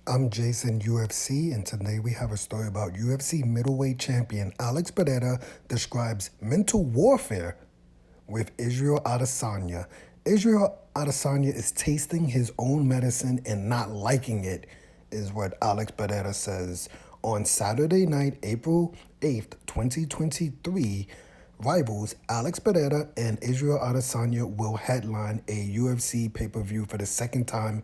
I'm Jason UFC, and today we have a story about UFC middleweight champion Alex Pereira describes mental warfare with Israel Adesanya. Israel Adesanya is tasting his own medicine and not liking it, is what Alex Pereira says. On Saturday night, April 8th, 2023, rivals Alex Pereira and Israel Adesanya will headline a UFC pay-per-view for the second time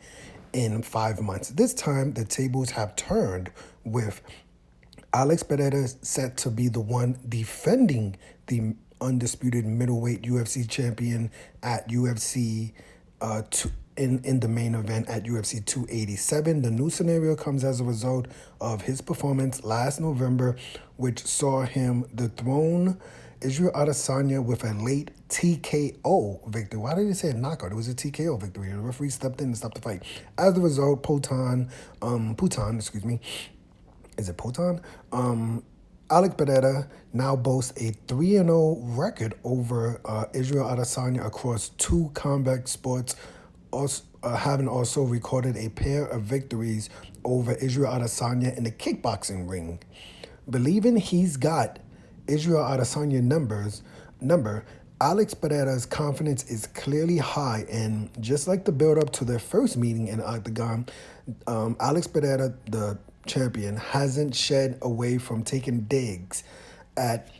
in 5 months. This time, the tables have turned with Alex Pereira set to be the one defending the undisputed middleweight UFC champion at UFC in the main event at UFC 287. The new scenario comes as a result of his performance last November, which saw him dethrone Israel Adesanya with a late TKO victory. Why did he say a knockout? It was a TKO victory. The referee stepped in and stopped the fight. As a result, Putan, excuse me, is it Potan? Alex Pereira now boasts a 3-0 record over Israel Adesanya across two combat sports, having also recorded a pair of victories over Israel Adesanya in the kickboxing ring. Believing he's got Israel Adesanya number, Alex Pereira's confidence is clearly high, and just like the build-up to their first meeting in Octagon, Alex Pereira, the champion, hasn't shed away from taking digs at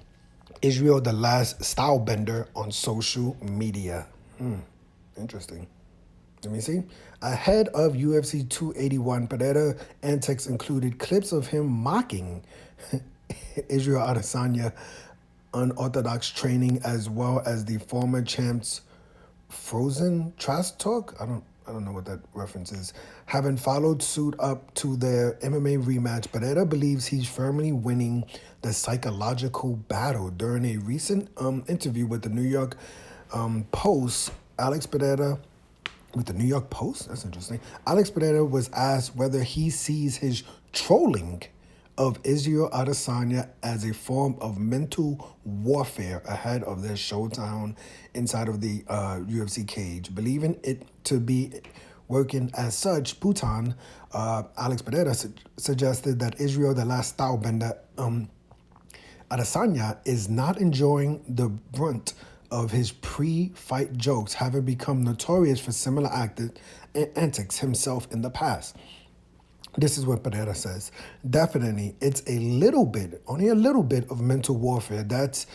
Israel, the last style bender, on social media. Interesting. Let me see. Ahead of UFC 281, Pereira antics included clips of him mocking Israel Adesanya unorthodox training, as well as the former champ's frozen trash talk. I don't know what that reference is. Having followed suit up to their MMA rematch, Pereira believes he's firmly winning the psychological battle. During a recent interview with the New York Post, Alex Pereira with the New York Post? That's interesting. Alex Pereira was asked whether he sees his trolling of Israel Adesanya as a form of mental warfare ahead of their showdown inside of the UFC cage. Believing it to be working as such, Putan, Alex Pereira suggested that Israel, the last style bender, Adesanya, is not enjoying the brunt of his pre-fight jokes, having become notorious for similar antics himself in the past. This is what Pereira says. Definitely, it's a little bit, only a little bit of mental warfare that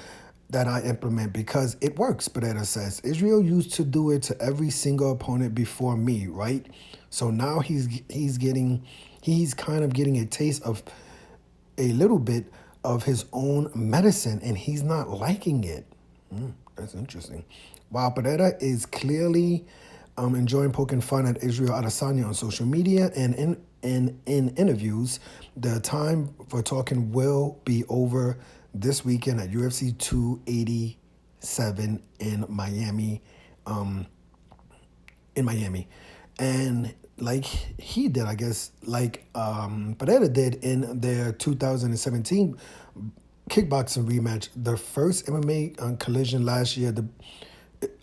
I implement because it works, Pereira says. Israel used to do it to every single opponent before me, right? So now he's kind of getting a taste of a little bit of his own medicine, and he's not liking it. That's interesting. While Pereira is clearly enjoying poking fun at Israel Adesanya on social media and in interviews, the time for talking will be over this weekend at UFC 287 in Miami. And like he did, I guess, like Pereira did in their 2017 kickboxing rematch, the first MMA collision last year,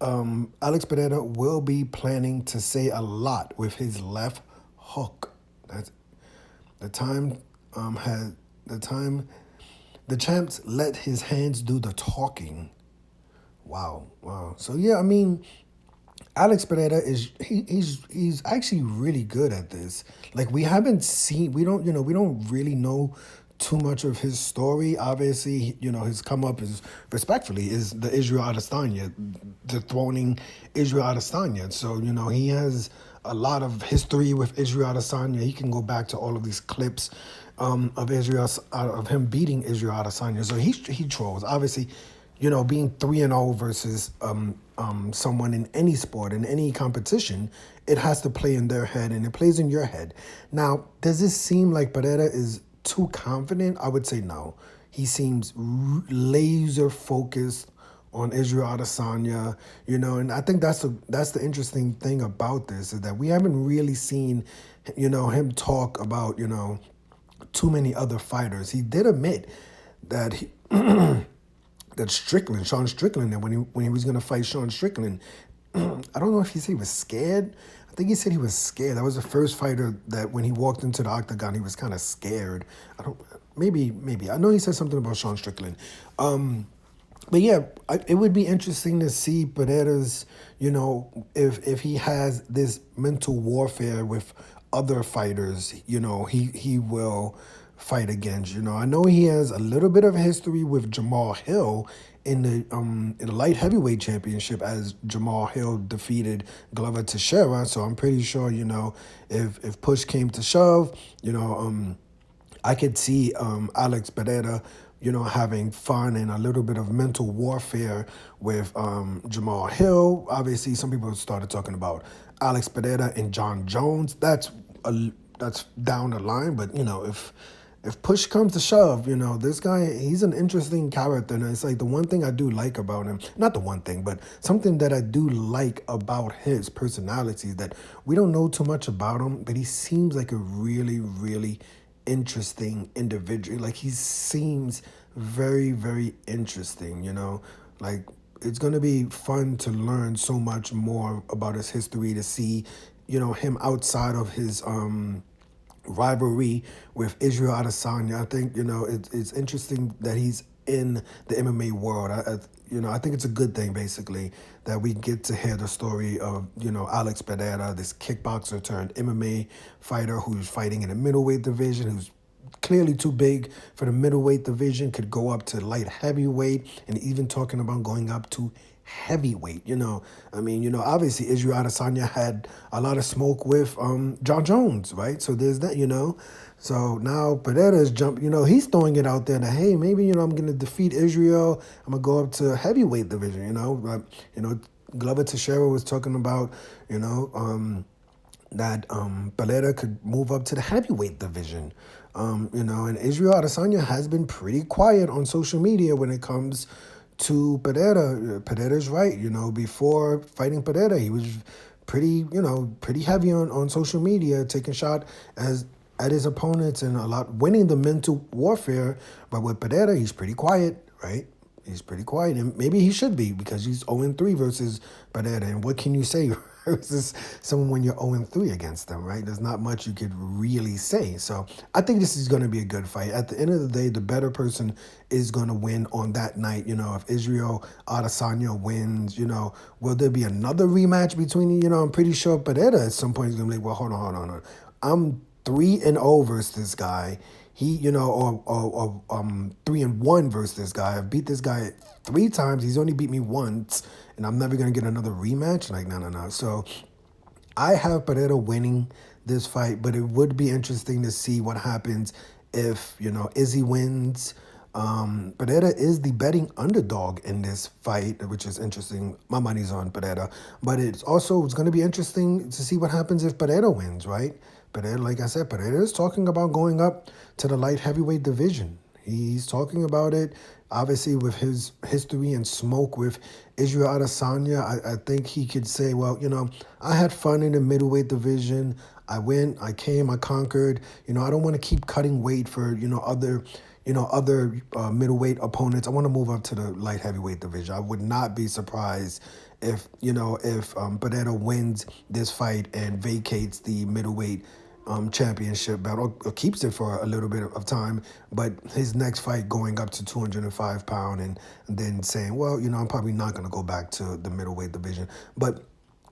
Alex Pereira will be planning to say a lot with his left hook. That's the time. The champs let his hands do the talking. Wow. So yeah, I mean, Alex Pereira he's actually really good at this. Like we don't really know too much of his story. Obviously, his come up is respectfully is the Israel Adesanya, dethroning Israel Adesanya. So, he has a lot of history with Israel Adesanya. He can go back to all of these clips of him beating Israel Adesanya. So he trolls. Obviously, being 3-0 versus someone in any sport, in any competition, it has to play in their head, and it plays in your head. Now, does this seem like Pereira is too confident? I would say no. He seems laser focused on Israel Adesanya, and I think that's the interesting thing about this, is that we haven't really seen, him talk about, too many other fighters. He did admit that that Sean Strickland, that when he was going to fight Sean Strickland, I don't know if he was scared. I think he said he was scared. That was the first fighter that when he walked into the octagon, he was kind of scared. I don't. Maybe. I know he said something about Sean Strickland. But yeah, it would be interesting to see Pereira's, if he has this mental warfare with other fighters, he will fight against. I know he has a little bit of history with Jamal Hill in the light heavyweight championship as Jamal Hill defeated Glover Teixeira. So I'm pretty sure, if push came to shove, I could see Alex Pereira, having fun and a little bit of mental warfare with Jamal Hill. Obviously, some people started talking about Alex Pereira and John Jones. That's down the line, but if push comes to shove, this guy, he's an interesting character. And it's like the one thing I do like about him, not the one thing, but something that I do like about his personality is that we don't know too much about him, but he seems like a really, really interesting individual. Like he seems very, very interesting, like it's going to be fun to learn so much more about his history, to see, him outside of his rivalry with Israel Adesanya. I think it's interesting that he's in the MMA world. I think it's a good thing basically that we get to hear the story of Alex Pereira, this kickboxer turned MMA fighter who's fighting in the middleweight division, who's clearly too big for the middleweight division, could go up to light heavyweight, and even talking about going up to heavyweight. Obviously Israel Adesanya had a lot of smoke with John Jones, right? So there's that, So now Pereira's he's throwing it out there that, hey, maybe, I'm going to defeat Israel. I'm going to go up to heavyweight division, Glover Teixeira was talking about, that Pereira could move up to the heavyweight division. And Israel Adesanya has been pretty quiet on social media when it comes to Pereira. Pereira's right. Before fighting Pereira, he was pretty heavy on social media, taking shot at his opponents and a lot winning the mental warfare. But with Pereira, he's pretty quiet, right? He's pretty quiet, and maybe he should be because he's 0-3 versus Pereira. And what can you say versus someone when you're 0-3 against them, right? There's not much you could really say. So I think this is going to be a good fight. At the end of the day, the better person is going to win on that night. If Israel Adesanya wins, will there be another rematch between, I'm pretty sure Pereira at some point is going to be like, well, hold on. I'm 3-0 versus this guy. He, or 3-1 versus this guy. I've beat this guy 3 times. He's only beat me once, and I'm never gonna get another rematch. Like, no. So I have Pereira winning this fight, but it would be interesting to see what happens if Izzy wins. Pereira is the betting underdog in this fight, which is interesting. My money's on Pereira, but it's going to be interesting to see what happens if Pereira wins, right? Pereira, like I said, Pereira is talking about going up to the light heavyweight division. He's talking about it, obviously, with his history and smoke with Israel Adesanya. I think he could say, well, I had fun in the middleweight division. I went, I came, I conquered. I don't want to keep cutting weight for, other middleweight opponents. I want to move up to the light heavyweight division. I would not be surprised if Pereira wins this fight and vacates the middleweight championship belt or keeps it for a little bit of time, but his next fight going up to 205 pound and then saying, well, I'm probably not going to go back to the middleweight division. But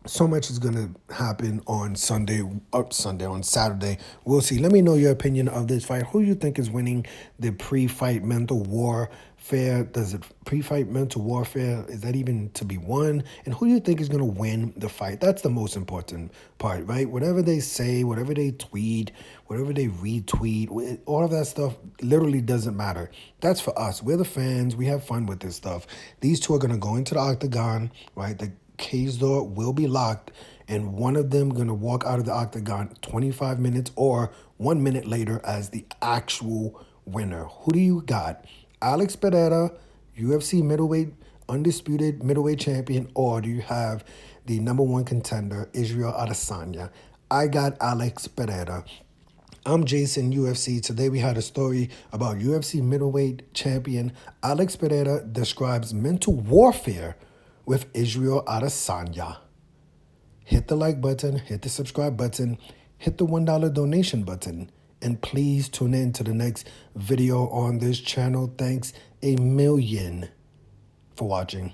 so much is going to happen on on Saturday. We'll see. Let me know your opinion of this fight. Who you think is winning the pre-fight mental warfare? Does it pre-fight mental warfare? Is that even to be won? And who do you think is going to win the fight? That's the most important part, right? Whatever they say, whatever they tweet, whatever they retweet, all of that stuff literally doesn't matter. That's for us. We're the fans. We have fun with this stuff. These two are going to go into the octagon, right? The cage door will be locked, and one of them going to walk out of the octagon 25 minutes or 1 minute later as the actual winner. Who do you got? Alex Pereira, UFC middleweight, undisputed middleweight champion, or do you have the number 1 contender, Israel Adesanya? I got Alex Pereira. I'm Jason, UFC. Today we had a story about UFC middleweight champion Alex Pereira describes mental warfare with Israel Adesanya. hit the like button, hit the subscribe button, hit the $1 donation button, and please tune in to the next video on this channel. Thanks a million for watching.